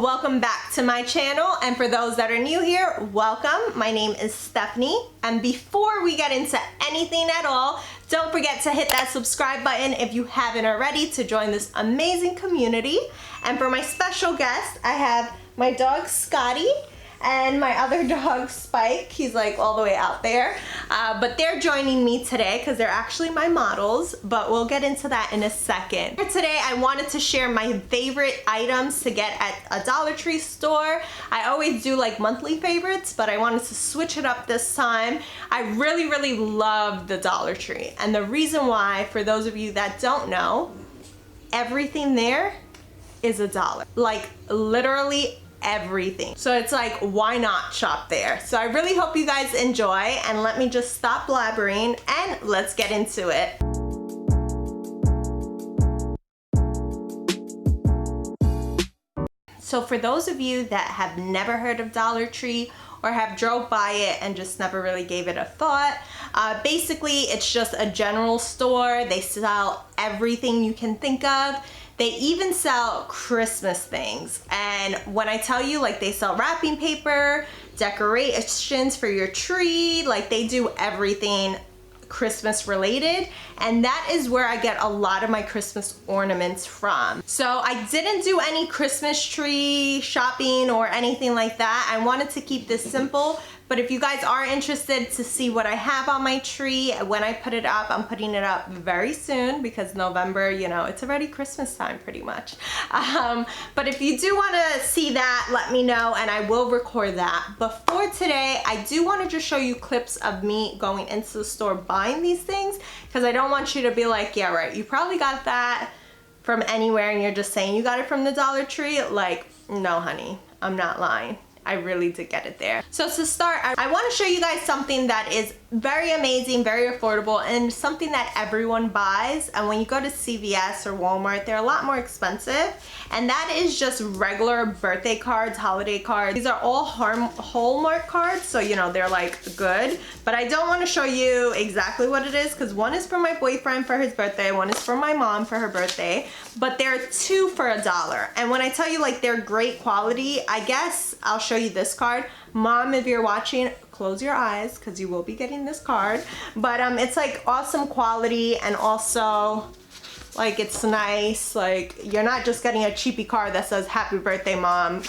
welcome back to my channel, and for those that are new here, welcome. My name is Stephanie, and before we get into anything at all, don't forget to hit that subscribe button if you haven't already to join this amazing community. And for my special guest, I have my dog Scotty and my other dog Spike. He's like all the way out there, but they're joining me today because they're actually my models, but we'll get into that in a second. For today, I wanted to share my favorite items to get at a Dollar Tree store. I always do like monthly favorites, but I wanted to switch it up this time. I really love the Dollar Tree, and the reason why, for those of you that don't know, everything there is $1. Like literally everything. So it's like, why not shop there? So I really hope you guys enjoy, and let me just stop blabbering and let's get into it. So for those of you that have never heard of Dollar Tree or have drove by it and just never really gave it a thought, basically it's just a general store. They sell everything you can think of. They even sell Christmas things, and when I tell you, like, they sell wrapping paper, decorations for your tree, like they do everything Christmas related, and that is where I get a lot of my Christmas ornaments from. So I didn't do any Christmas tree shopping or anything like that. I wanted to keep this simple, but if you guys are interested to see what I have on my tree when I put it up, I'm putting it up very soon because November, you know, it's already Christmas time pretty much. But if you do want to see that, let me know and I will record that. But for today, I do want to just show you clips of me going into the store buying these things, because I don't want you to be like, yeah, right, you probably got that from anywhere and you're just saying you got it from the Dollar Tree. Like, no honey, I'm not lying. I really did get it there. So to start, I want to show you guys something that is very amazing, very affordable, and something that everyone buys. And when you go to CVS or Walmart, they're a lot more expensive. And that is just regular birthday cards, holiday cards. These are all Hallmark cards, so you know, they're like good. But I don't want to show you exactly what it is, because one is for my boyfriend for his birthday, one is for my mom for her birthday. But they're two for $1. And when I tell you like they're great quality, I guess I'll show you this card. Mom, if you're watching, close your eyes because you will be getting this card. But it's like awesome quality, and also like it's nice. Like you're not just getting a cheapy card that says happy birthday mom,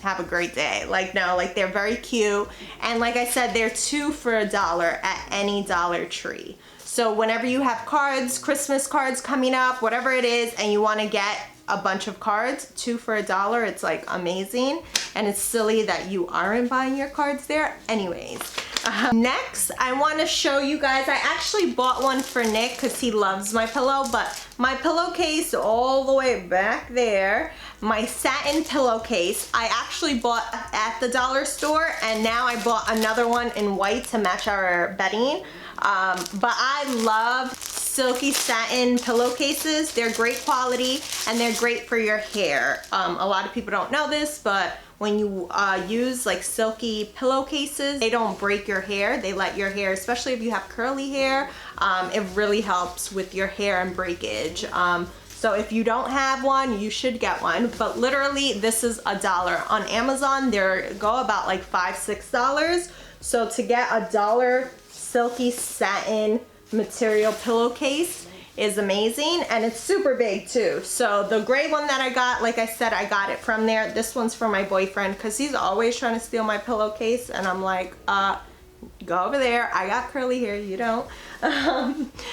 have a great day. Like no, like they're very cute, and like I said, they're two for $1 at any Dollar Tree. So whenever you have cards, Christmas cards coming up, whatever it is, and you want to get a bunch of cards, two for $1, it's like amazing. And it's silly that you aren't buying your cards there anyways. Next, I want to show you guys, I actually bought one for Nick because he loves my pillow, but my pillowcase all the way back there, my satin pillowcase, I actually bought at the dollar store, and now I bought another one in white to match our bedding. But I love silky satin pillowcases. They're great quality and they're great for your hair. A lot of people don't know this, but when you use like silky pillowcases, they don't break your hair. They let your hair, especially if you have curly hair, it really helps with your hair and breakage. So if you don't have one, you should get one. But literally, this is $1. On Amazon, they go about like $5, $6. So to get $1 silky satin material pillowcase is amazing, and it's super big too. So the gray one that I got, like I said, I got it from there. This one's for my boyfriend because he's always trying to steal my pillowcase, and I'm like, go over there. I got curly hair, you don't.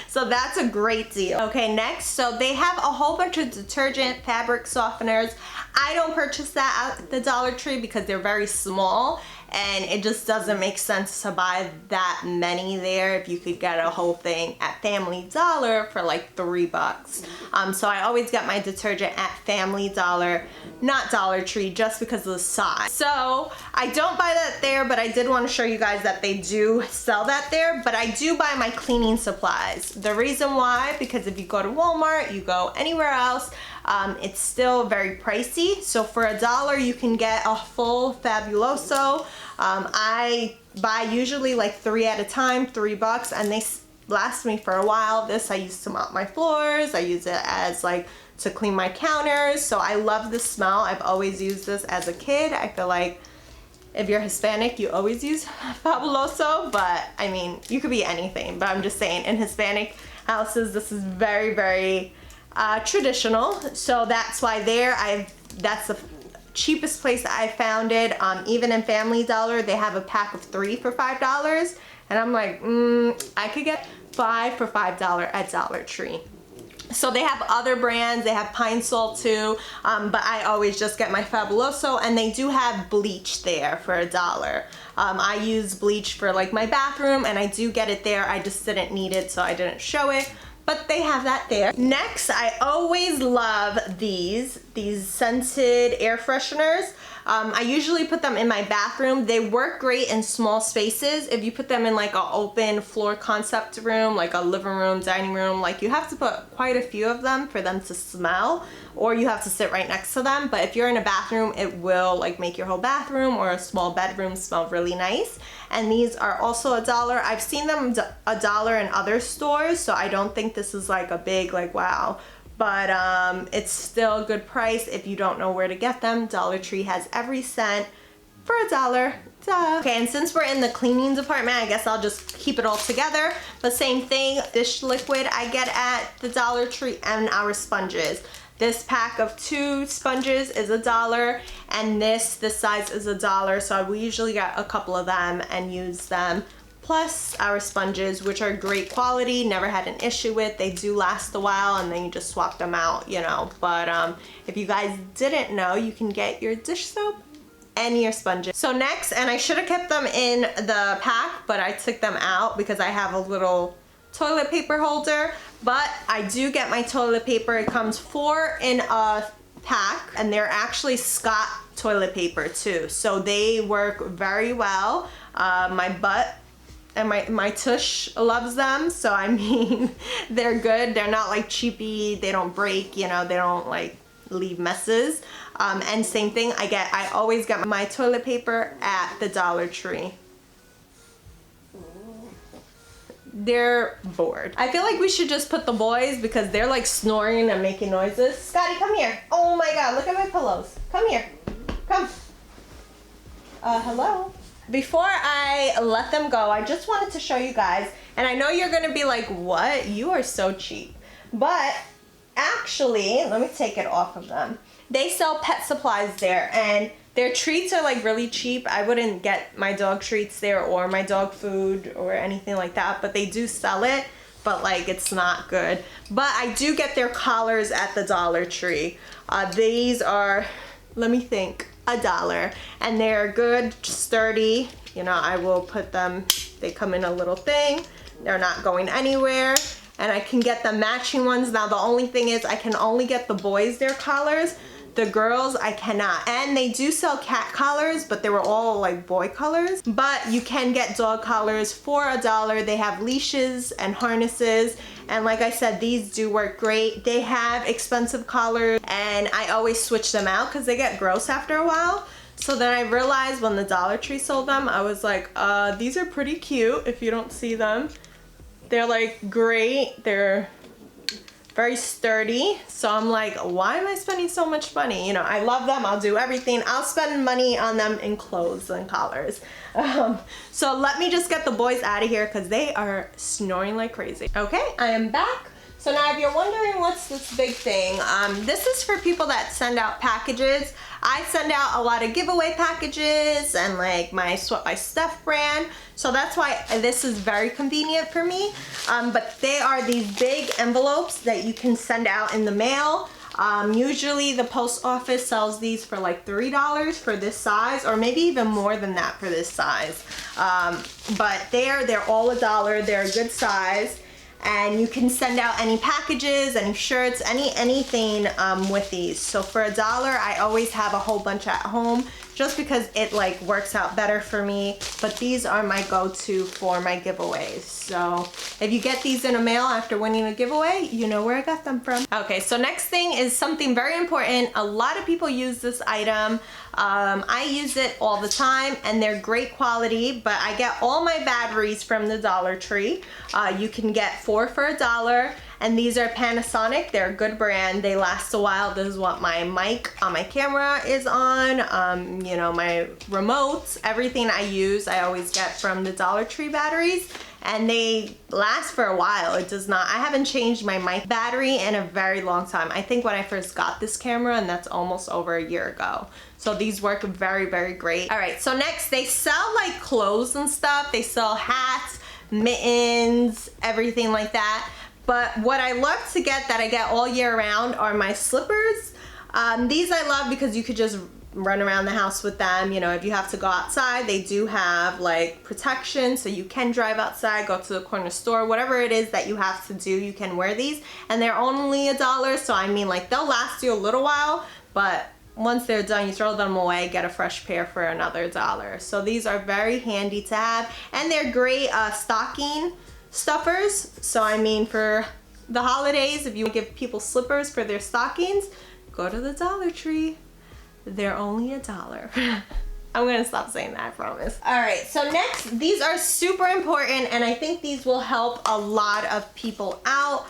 So that's a great deal. Okay, next, so they have a whole bunch of detergent, fabric softeners. I don't purchase that at the Dollar Tree because they're very small, and it just doesn't make sense to buy that many there if you could get a whole thing at Family Dollar for like $3. So I always get my detergent at Family Dollar, not Dollar Tree, just because of the size. So I don't buy that there, but I did want to show you guys that they do sell that there. But I do buy my cleaning supplies. The reason why, because if you go to Walmart, you go anywhere else, it's still very pricey. So for $1, you can get a full Fabuloso. I buy usually like 3 at a time, $3, and they last me for a while. This I use to mop my floors. I use it as like to clean my counters. So I love the smell. I've always used this as a kid. I feel like if you're Hispanic, you always use Fabuloso, but I mean, you could be anything, but I'm just saying in Hispanic houses, this is very, very traditional. So that's why that's the cheapest place I found it. Even in Family Dollar, they have a pack of 3 for $5. And I'm like, I could get 5 for $5 at Dollar Tree. So they have other brands, they have Pine Sol too, but I always just get my Fabuloso, and they do have bleach there for $1. I use bleach for like my bathroom, and I do get it there. I just didn't need it, so I didn't show it, but they have that there. Next, I always love these scented air fresheners. I usually put them in my bathroom. They work great in small spaces. If you put them in like an open floor concept room, like a living room, dining room, like you have to put quite a few of them for them to smell, or you have to sit right next to them. But if you're in a bathroom, it will like make your whole bathroom or a small bedroom smell really nice. And these are also $1. I've seen them $1 in other stores, so I don't think this is like a big like wow. But it's still a good price if you don't know where to get them. Dollar Tree has every scent for $1. Duh. Okay, and since we're in the cleaning department, I guess I'll just keep it all together. But same thing, dish liquid I get at the Dollar Tree, and our sponges. This pack of 2 sponges is $1, and this size is $1. So we usually get a couple of them and use them. Plus our sponges, which are great quality, never had an issue with. They do last a while, and then you just swap them out, you know. But if you guys didn't know, you can get your dish soap and your sponges. So next, and I should have kept them in the pack, but I took them out because I have a little toilet paper holder. But I do get my toilet paper. It comes 4 in a pack, and they're actually Scott toilet paper too. So they work very well. My butt and my tush loves them, so I mean, they're good. They're not like cheapy, they don't break, you know, they don't like leave messes. And same thing, I always get my toilet paper at the Dollar Tree. They're bored. I feel like we should just put the boys, because they're like snoring and making noises. Scotty, come here. Oh my God, look at my pillows. Come here, come. Hello? Before I let them go, I just wanted to show you guys, and I know you're gonna be like, what? You are so cheap. But actually, let me take it off of them. They sell pet supplies there, and their treats are like really cheap. I wouldn't get my dog treats there or my dog food or anything like that, but they do sell it, but like it's not good. But I do get their collars at the Dollar Tree. These are, let me think, $1, and they're good, sturdy. You know, I will put them, they come in a little thing. They're not going anywhere, and I can get the matching ones. Now the only thing is I can only get the boys their collars. The girls I cannot. And they do sell cat collars, but they were all like boy collars. But you can get dog collars for $1. They have leashes and harnesses, and like I said, these do work great. They have expensive collars, and I always switch them out because they get gross after a while. So then I realized when the Dollar Tree sold them, I was like, these are pretty cute if you don't see them. They're like great. They're very sturdy. So I'm like, why am I spending so much money? You know, I love them. I'll do everything. I'll spend money on them in clothes and collars. So let me just get the boys out of here because they are snoring like crazy. Okay, I am back. So now if you're wondering what's this big thing, this is for people that send out packages. I send out a lot of giveaway packages and like my Sweat by Steph brand. So that's why this is very convenient for me. But they are these big envelopes that you can send out in the mail. Usually the post office sells these for like $3 for this size, or maybe even more than that for this size. But they're all $1. They're a good size. And you can send out any packages, any shirts, anything with these. So for $1, I always have a whole bunch at home just because it like works out better for me. But these are my go-to for my giveaways. So if you get these in a mail after winning a giveaway, you know where I got them from. Okay, so next thing is something very important. A lot of people use this item. I use it all the time, and they're great quality, but I get all my batteries from the Dollar Tree. You can get 4 for $1, And these are Panasonic. They're a good brand. They last a while. This is what my mic on my camera is on. You know, my remotes, everything I use, I always get from the Dollar Tree batteries. And they last for a while. It does not, I haven't changed my mic battery in a very long time. I think when I first got this camera, and that's almost over a year ago. So these work very, very great. All right, so next they sell like clothes and stuff. They sell hats, mittens, everything like that. But what I love to get that I get all year round are my slippers. These I love because you could just run around the house with them. You know, if you have to go outside, they do have like protection, so you can drive outside, go to the corner store, whatever it is that you have to do, you can wear these. And they're only $1, so I mean, like, they'll last you a little while, but once they're done, you throw them away, get a fresh pair for another $1. So these are very handy to have, and they're great stocking stuffers. So I mean, for the holidays, if you give people slippers for their stockings, go to the Dollar Tree. They're only $1. I'm gonna stop saying that, I promise. All right, so next, these are super important, and I think these will help a lot of people out.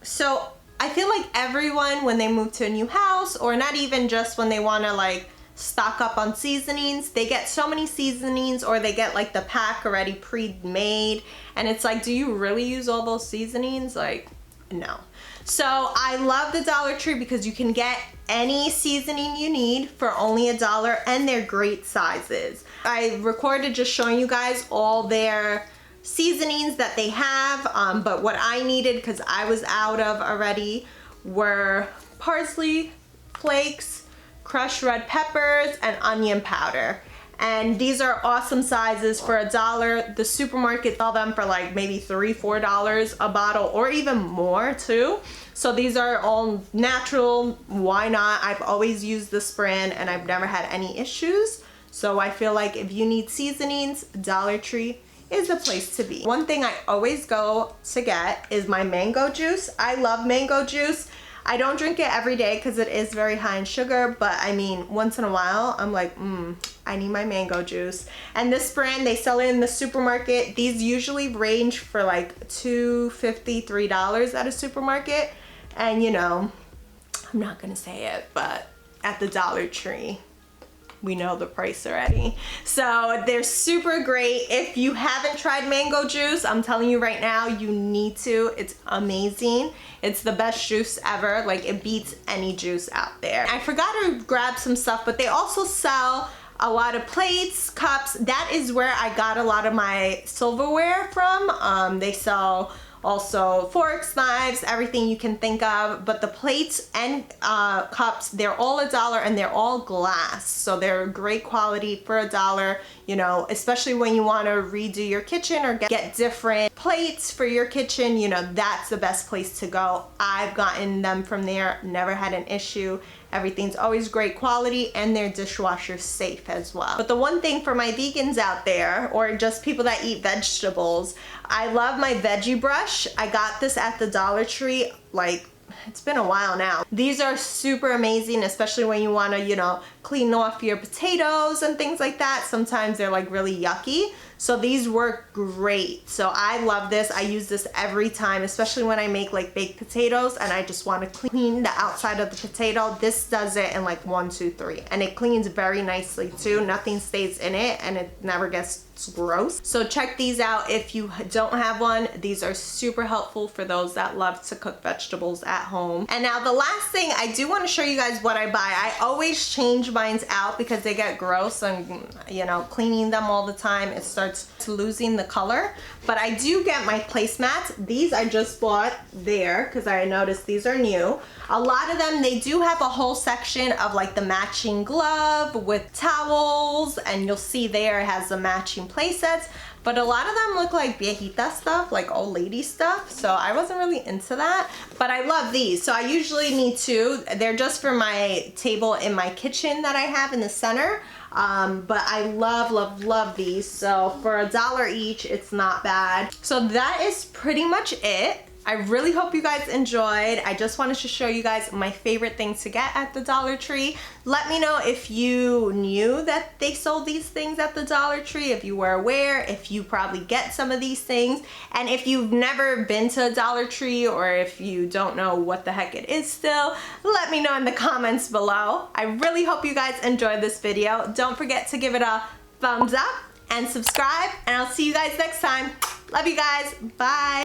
So I feel like everyone, when they move to a new house, or not even just when they wanna like stock up on seasonings, they get so many seasonings, or they get like the pack already pre-made, and it's like, do you really use all those seasonings? Like, no. So I love the Dollar Tree because you can get any seasoning you need for only $1, and they're great sizes. I recorded just showing you guys all their seasonings that they have, but what I needed, because I was out of already, were parsley flakes, crushed red peppers, and onion powder. And these are awesome sizes for $1. The supermarket sell them for like maybe $3, $4 a bottle, or even more too. So these are all natural. Why not? I've always used this brand and I've never had any issues. So I feel like if you need seasonings, Dollar Tree is the place to be. One thing I always go to get is my mango juice. I love mango juice. I don't drink it every day because it is very high in sugar, but I mean, once in a while, I'm like, I need my mango juice. And this brand, they sell it in the supermarket. These usually range for like $2.50, $3 at a supermarket. And you know, I'm not gonna say it, but at the Dollar Tree, we know the price already. So they're super great. If you haven't tried mango juice, I'm telling you right now, you need to. It's amazing. It's the best juice ever. Like, it beats any juice out there. I forgot to grab some stuff, but they also sell a lot of plates, cups. That is where I got a lot of my silverware from. They sell also forks, knives, everything you can think of, but the plates and cups, they're all $1, and they're all glass, so they're great quality for $1. You know, especially when you want to redo your kitchen or get different plates for your kitchen, you know, that's the best place to go. I've gotten them from there, never had an issue. Everything's always great quality, and they're dishwasher safe as well. But the one thing for my vegans out there, or just people that eat vegetables, I love my veggie brush. I got this at the Dollar Tree, like, it's been a while now. These are super amazing, especially when you want to, you know, clean off your potatoes and things like that. Sometimes they're like really yucky. So these work great. So I love this. I use this every time, especially when I make like baked potatoes and I just want to clean the outside of the potato. This does it in like 1, 2, 3. And it cleans very nicely too. Nothing stays in it and it never gets gross. So check these out if you don't have one. These are super helpful for those that love to cook vegetables at home. And now the last thing, I do want to show you guys what I buy. I always change mine out because they get gross, and you know, cleaning them all the time, it starts to losing the color. But I do get my placemats. These I just bought there because I noticed these are new. A lot of them, they do have a whole section of like the matching glove with towels, and you'll see there it has the matching play sets. But a lot of them look like viejita stuff, like old lady stuff. So I wasn't really into that, but I love these. So I usually need 2. They're just for my table in my kitchen that I have in the center. But I love, love, love these. So for $1 each, it's not bad. So that is pretty much it. I really hope you guys enjoyed. I just wanted to show you guys my favorite things to get at the Dollar Tree. Let me know if you knew that they sold these things at the Dollar Tree, if you were aware, if you probably get some of these things, and if you've never been to a Dollar Tree or if you don't know what the heck it is still, let me know in the comments below. I really hope you guys enjoyed this video. Don't forget to give it a thumbs up and subscribe, and I'll see you guys next time. Love you guys. Bye.